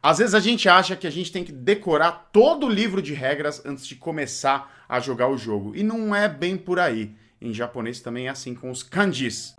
Às vezes a gente acha que a gente tem que decorar todo o livro de regras antes de começar a jogar o jogo. E não é bem por aí. Em japonês também é assim com os kanjis.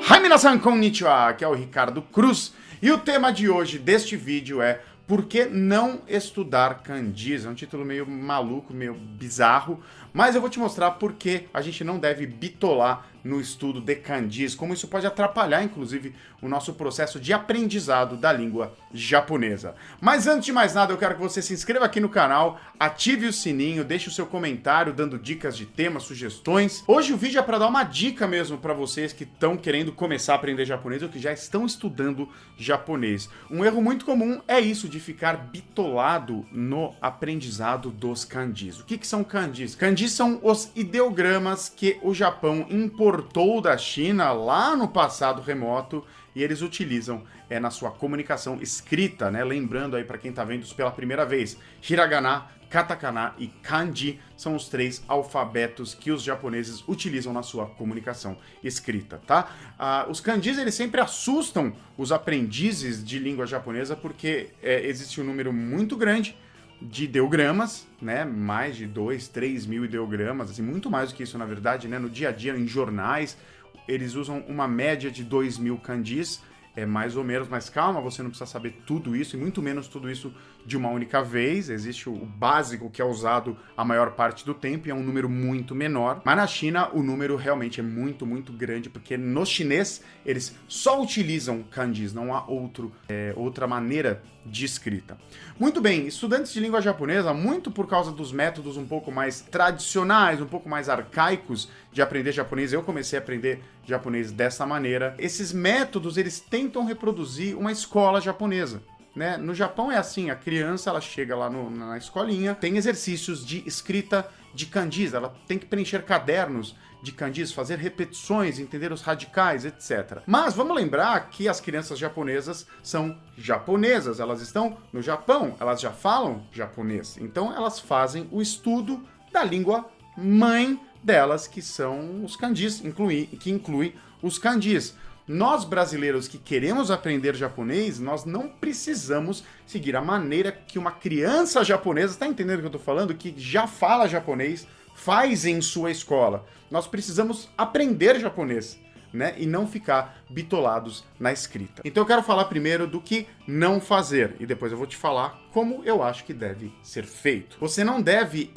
Hai minasan konnichiwa, aqui é o Ricardo Cruz. E o tema de hoje deste vídeo é por que não estudar kanjis? É um título meio maluco, meio bizarro, mas eu vou te mostrar por que a gente não deve bitolar no estudo de kanjis, como isso pode atrapalhar, inclusive, o nosso processo de aprendizado da língua japonesa. Mas antes de mais nada, eu quero que você se inscreva aqui no canal, ative o sininho, deixe o seu comentário dando dicas de temas, sugestões. Hoje o vídeo é para dar uma dica mesmo para vocês que estão querendo começar a aprender japonês ou que já estão estudando japonês. Um erro muito comum é isso, de ficar bitolado no aprendizado dos kanjis. O que são kanjis? Kanjis são os ideogramas que o Japão importou da China lá no passado remoto e eles utilizam na sua comunicação escrita, né? Lembrando aí para quem está vendo isso pela primeira vez, hiragana, katakana e kanji são os três alfabetos que os japoneses utilizam na sua comunicação escrita, tá? Os kanjis, eles sempre assustam os aprendizes de língua japonesa porque existe um número muito grande de ideogramas, né? Mais de 2, 3 mil ideogramas, assim, muito mais do que isso, na verdade, né? No dia a dia, em jornais, eles usam uma média de 2 mil kanjis, mais ou menos, mas calma, você não precisa saber tudo isso, e muito menos tudo isso de uma única vez. Existe o básico que é usado a maior parte do tempo, e é um número muito menor. Mas na China, o número realmente é muito, muito grande, porque no chinês, eles só utilizam kanjis, não há outra maneira de escrita. Muito bem, estudantes de língua japonesa, muito por causa dos métodos um pouco mais tradicionais, um pouco mais arcaicos de aprender japonês, eu comecei a aprender japonês dessa maneira. Esses métodos, eles tentam reproduzir uma escola japonesa, né? No Japão é assim, a criança, ela chega lá na escolinha, tem exercícios de escrita de kanjis, ela tem que preencher cadernos de kanjis, fazer repetições, entender os radicais, etc. Mas vamos lembrar que as crianças japonesas são japonesas, elas estão no Japão, elas já falam japonês, então elas fazem o estudo da língua mãe delas, que são os kanjis, que inclui os kanjis. Nós brasileiros que queremos aprender japonês, nós não precisamos seguir a maneira que uma criança japonesa, está entendendo o que eu estou falando? Que já fala japonês, faz em sua escola. Nós precisamos aprender japonês, né? E não ficar bitolados na escrita. Então eu quero falar primeiro do que não fazer, e depois eu vou te falar como eu acho que deve ser feito. Você não deve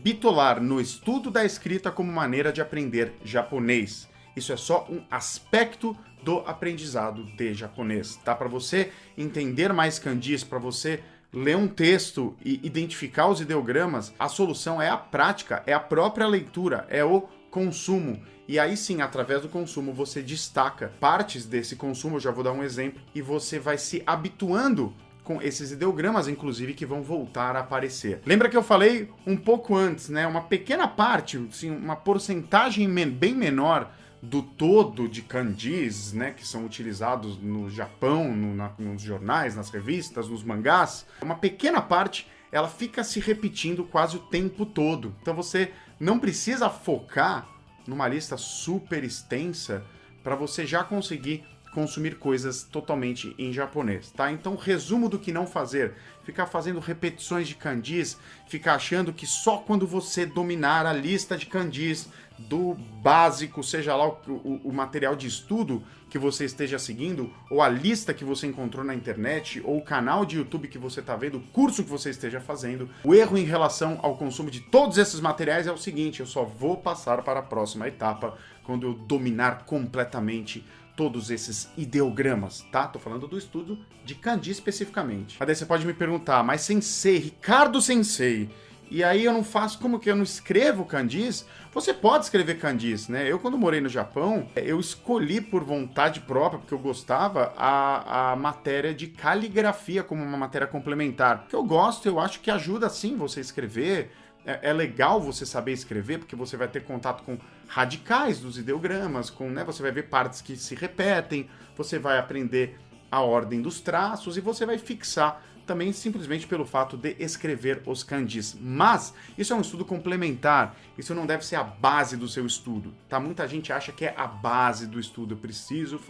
bitolar no estudo da escrita como maneira de aprender japonês. Isso é só um aspecto do aprendizado de japonês, tá? Para você entender mais kanjis, para você ler um texto e identificar os ideogramas, a solução é a prática, é a própria leitura, é o consumo. E aí sim, através do consumo, você destaca partes desse consumo, eu já vou dar um exemplo, e você vai se habituando com esses ideogramas, inclusive, que vão voltar a aparecer. Lembra que eu falei um pouco antes, né? Uma pequena parte, assim, uma porcentagem bem menor do todo de kanjis, né, que são utilizados no Japão, nos jornais, nas revistas, nos mangás, uma pequena parte, ela fica se repetindo quase o tempo todo. Então você não precisa focar numa lista super extensa para você já conseguir consumir coisas totalmente em japonês, tá? Então, resumo do que não fazer: ficar fazendo repetições de kanjis, ficar achando que só quando você dominar a lista de kanjis do básico, seja lá o material de estudo que você esteja seguindo, ou a lista que você encontrou na internet, ou o canal de YouTube que você está vendo, o curso que você esteja fazendo. O erro em relação ao consumo de todos esses materiais é o seguinte: eu só vou passar para a próxima etapa quando eu dominar completamente todos esses ideogramas, tá? Tô falando do estudo de kanji especificamente. Mas daí você pode me perguntar, mas sensei, Ricardo Sensei, e aí eu não faço, como que eu não escrevo kanjis? Você pode escrever kanjis, né? Eu, quando morei no Japão, eu escolhi por vontade própria, porque eu gostava, a matéria de caligrafia como uma matéria complementar. Que eu gosto, eu acho que ajuda sim você escrever. É legal você saber escrever, porque você vai ter contato com radicais dos ideogramas, né, você vai ver partes que se repetem, você vai aprender a ordem dos traços e você vai fixar também simplesmente pelo fato de escrever os kanjis. Mas isso é um estudo complementar, isso não deve ser a base do seu estudo, tá? Muita gente acha que é a base do estudo, eu preciso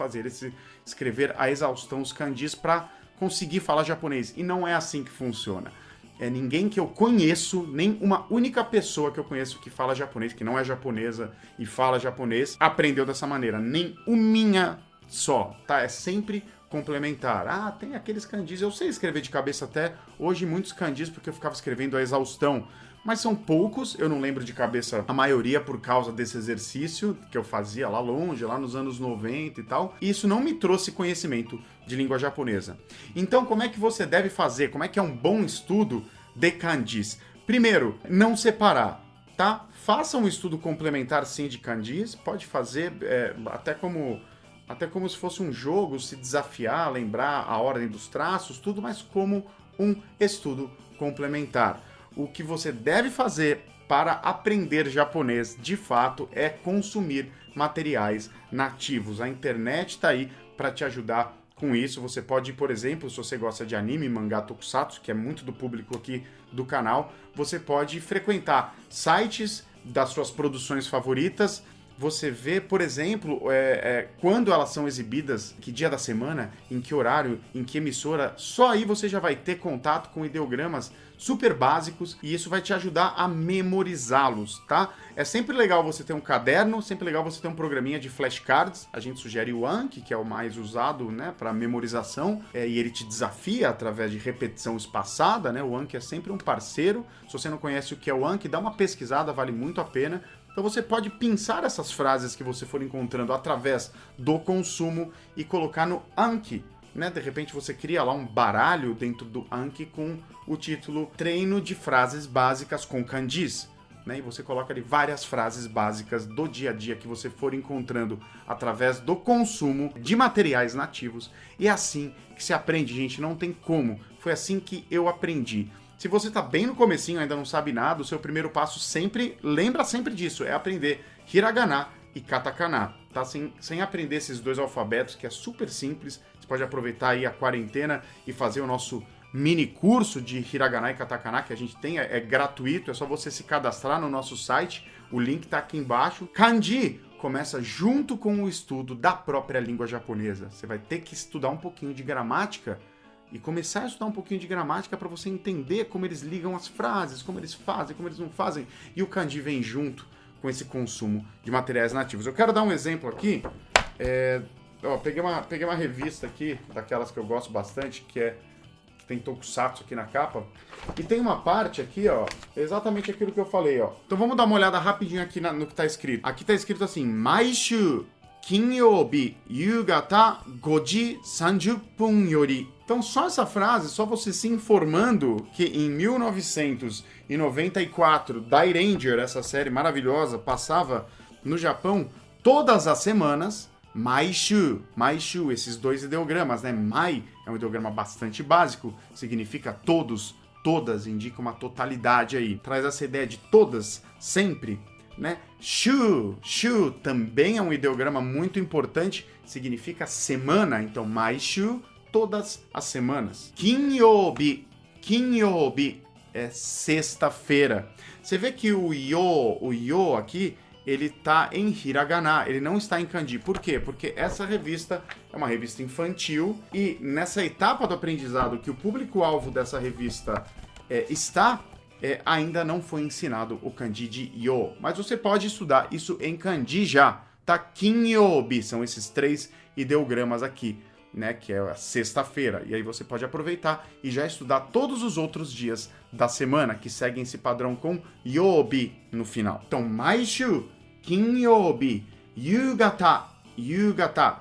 escrever a exaustão os kanjis para conseguir falar japonês, e não é assim que funciona. Ninguém que eu conheço, nem uma única pessoa que eu conheço que fala japonês, que não é japonesa e fala japonês, aprendeu dessa maneira. Nem uma só, tá? É sempre complementar. Ah, tem aqueles kanjis, eu sei escrever de cabeça até hoje muitos kanjis porque eu ficava escrevendo a exaustão, mas são poucos, eu não lembro de cabeça a maioria por causa desse exercício que eu fazia lá longe, lá nos anos 90 e tal, e isso não me trouxe conhecimento de língua japonesa. Então, como é que você deve fazer? Como é que é um bom estudo de kanjis? Primeiro, não separar, tá? Faça um estudo complementar sim de kanjis, pode fazer até como se fosse um jogo, se desafiar, lembrar a ordem dos traços, tudo, mas como um estudo complementar. O que você deve fazer para aprender japonês, de fato, é consumir materiais nativos. A internet está aí para te ajudar com isso. Você pode, por exemplo, se você gosta de anime, mangá, tokusatsu, que é muito do público aqui do canal, você pode frequentar sites das suas produções favoritas. Você vê, por exemplo, quando elas são exibidas, que dia da semana, em que horário, em que emissora, só aí você já vai ter contato com ideogramas super básicos e isso vai te ajudar a memorizá-los, tá? É sempre legal você ter um caderno, sempre legal você ter um programinha de flashcards. A gente sugere o Anki, que é o mais usado, né, para memorização, e ele te desafia através de repetição espaçada, né? O Anki é sempre um parceiro. Se você não conhece o que é o Anki, dá uma pesquisada, vale muito a pena. Então você pode pensar essas frases que você for encontrando através do consumo e colocar no Anki, né? De repente você cria lá um baralho dentro do Anki com o título Treino de Frases Básicas com Kanjis, né? E você coloca ali várias frases básicas do dia a dia que você for encontrando através do consumo de materiais nativos. E é assim que se aprende, gente, não tem como. Foi assim que eu aprendi. Se você está bem no comecinho, ainda não sabe nada, o seu primeiro passo lembra sempre disso, é aprender hiragana e katakana, tá? Sem aprender esses dois alfabetos, que é super simples, você pode aproveitar aí a quarentena e fazer o nosso mini curso de hiragana e katakana que a gente tem, é gratuito, é só você se cadastrar no nosso site, o link está aqui embaixo. Kanji começa junto com o estudo da própria língua japonesa, você vai ter que estudar um pouquinho de gramática, e começar a estudar um pouquinho de gramática para você entender como eles ligam as frases, como eles fazem, como eles não fazem. E o kanji vem junto com esse consumo de materiais nativos. Eu quero dar um exemplo aqui. Peguei uma revista aqui, daquelas que eu gosto bastante, que tem tokusatsu aqui na capa. E tem uma parte aqui, ó, exatamente aquilo que eu falei, ó. Então vamos dar uma olhada rapidinho aqui no que tá escrito. Aqui tá escrito assim, Maishu Kinyoubi Yugata 5:30 yori. Então só essa frase, só você se informando que em 1994, Dai Ranger, essa série maravilhosa, passava no Japão todas as semanas, Maishu, esses dois ideogramas, né? Mai é um ideograma bastante básico, significa todos, todas, indica uma totalidade aí. Traz essa ideia de todas, sempre, né? Shu também é um ideograma muito importante, significa semana, então Maishu, todas as semanas. Kinyoubi é sexta-feira. Você vê que o yo aqui, ele tá em hiragana, ele não está em kanji. Por quê? Porque essa revista é uma revista infantil e nessa etapa do aprendizado que o público-alvo dessa revista ainda não foi ensinado o kanji de yo. Mas você pode estudar isso em kanji já, tá? Kinyoubi, são esses três ideogramas aqui, né, que é a sexta-feira. E aí você pode aproveitar e já estudar todos os outros dias da semana que seguem esse padrão com yobi no final. Então, Maishu, Kinyoubi, Yugata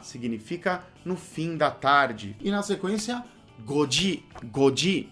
significa no fim da tarde. E na sequência, Goji,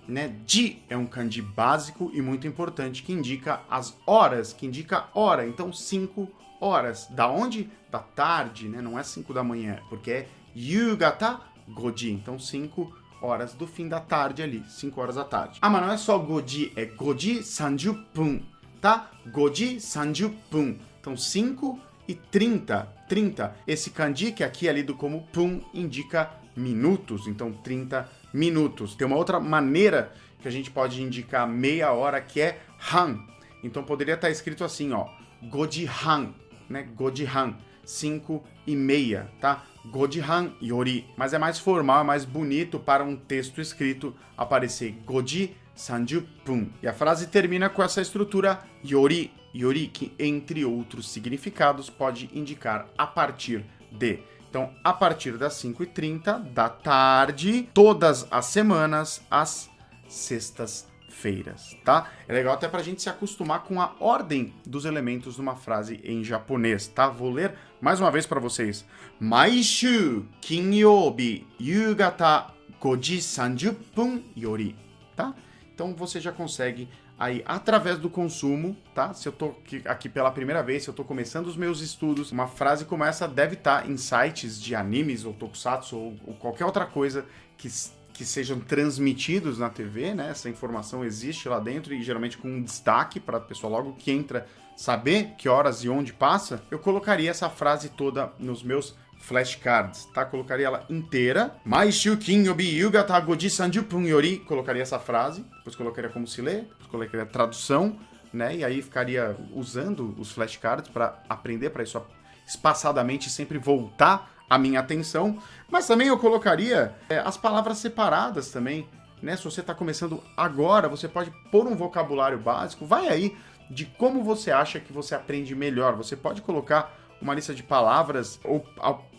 né? Ji é um kanji básico e muito importante que indica as horas, que indica hora. Então, 5 horas. Da onde? Da tarde, né? Não é 5 da manhã, porque é Yugata Goji. Então, 5 horas do fim da tarde ali. 5 horas da tarde. Ah, mas não é só Goji, é Goji 30 pun, tá? Goji 30 pun. Então, 5:30 30. Esse kanji, que aqui é lido como pun, indica minutos, então 30 minutos. Tem uma outra maneira que a gente pode indicar meia hora, que é han. Então poderia estar escrito assim, ó, goji-han, né? Goji-han, 5:30, tá? Goji-han yori. Mas é mais formal, é mais bonito para um texto escrito aparecer goji 30 pun. E a frase termina com essa estrutura yori, yori, que entre outros significados pode indicar a partir de. Então, a partir das 5:30 da tarde, todas as semanas, às sextas-feiras, tá? É legal até pra gente se acostumar com a ordem dos elementos numa frase em japonês, tá? Vou ler mais uma vez para vocês. Maishu kinyoubi yugata 5:30 yori, tá? Então você já consegue aí, através do consumo, tá? Se eu tô aqui pela primeira vez, se eu tô começando os meus estudos, uma frase como essa deve estar em sites de animes ou tokusatsu ou qualquer outra coisa que sejam transmitidos na TV, né? Essa informação existe lá dentro e geralmente com um destaque para a pessoa logo que entra saber que horas e onde passa. Eu colocaria essa frase toda nos meus flashcards, tá? Colocaria ela inteira. Maishu kinyobi yugata 5:30 yori. Colocaria essa frase, depois colocaria como se lê, depois colocaria a tradução, né? E aí ficaria usando os flashcards para aprender, para isso espaçadamente sempre voltar a minha atenção. Mas também eu colocaria as palavras separadas também, né? Se você está começando agora, você pode pôr um vocabulário básico. Vai aí de como você acha que você aprende melhor. Você pode colocar uma lista de palavras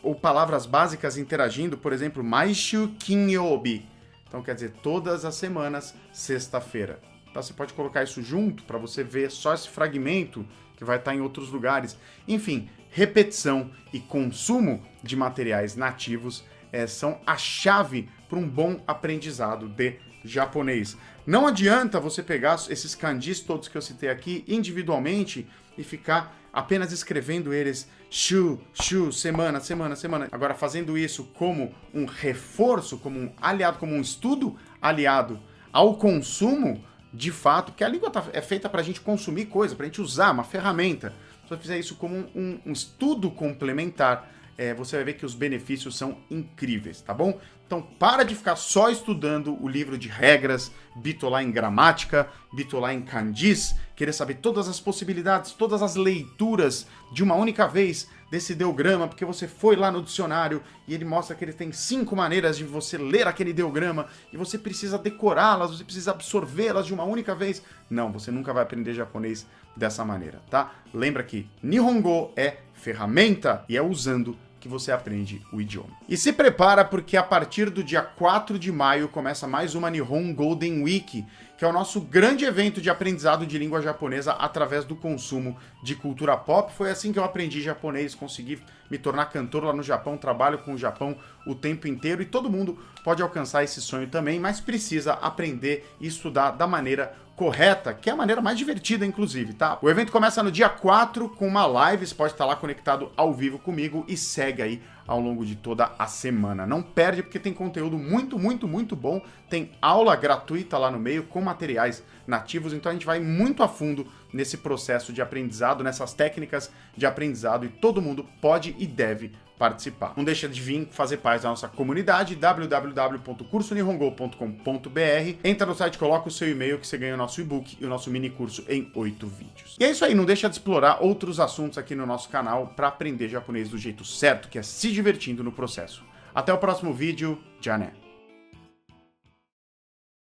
ou palavras básicas interagindo, por exemplo, Maishu kinyobi. Então quer dizer, todas as semanas, sexta-feira. Então você pode colocar isso junto para você ver só esse fragmento que vai estar em outros lugares. Enfim, repetição e consumo de materiais nativos são a chave para um bom aprendizado de japonês. Não adianta você pegar esses kanjis todos que eu citei aqui individualmente e ficar apenas escrevendo eles shu, shu, semana, semana, semana. Agora, fazendo isso como um reforço, como um aliado, como um estudo aliado ao consumo, de fato, porque a língua é feita para a gente consumir coisa, para a gente usar, uma ferramenta. Se você fizer isso como um estudo complementar, você vai ver que os benefícios são incríveis, tá bom? Então, para de ficar só estudando o livro de regras, bitolar em gramática, bitolar em kanjis, querer saber todas as possibilidades, todas as leituras de uma única vez desse ideograma, porque você foi lá no dicionário e ele mostra que ele tem 5 maneiras de você ler aquele ideograma e você precisa decorá-las, você precisa absorvê-las de uma única vez. Não, você nunca vai aprender japonês dessa maneira, tá? Lembra que Nihongo é ferramenta e é usando que você aprende o idioma. E se prepara porque a partir do dia 4 de maio começa mais uma Nihon Golden Week, que é o nosso grande evento de aprendizado de língua japonesa através do consumo de cultura pop. Foi assim que eu aprendi japonês, consegui me tornar cantor lá no Japão, trabalho com o Japão o tempo inteiro e todo mundo pode alcançar esse sonho também, mas precisa aprender e estudar da maneira correta, que é a maneira mais divertida, inclusive, tá? O evento começa no dia 4 com uma live, você pode estar lá conectado ao vivo comigo e segue aí ao longo de toda a semana. Não perde porque tem conteúdo muito, muito, muito bom, tem aula gratuita lá no meio com materiais nativos, então a gente vai muito a fundo nesse processo de aprendizado, nessas técnicas de aprendizado e todo mundo pode e deve participar. Não deixa de vir fazer parte da nossa comunidade, www.cursonihongo.com.br. Entra no site, coloca o seu e-mail que você ganha o nosso e-book e o nosso mini curso em 8 vídeos. E é isso aí, não deixa de explorar outros assuntos aqui no nosso canal para aprender japonês do jeito certo, que é se divertindo no processo. Até o próximo vídeo, já né?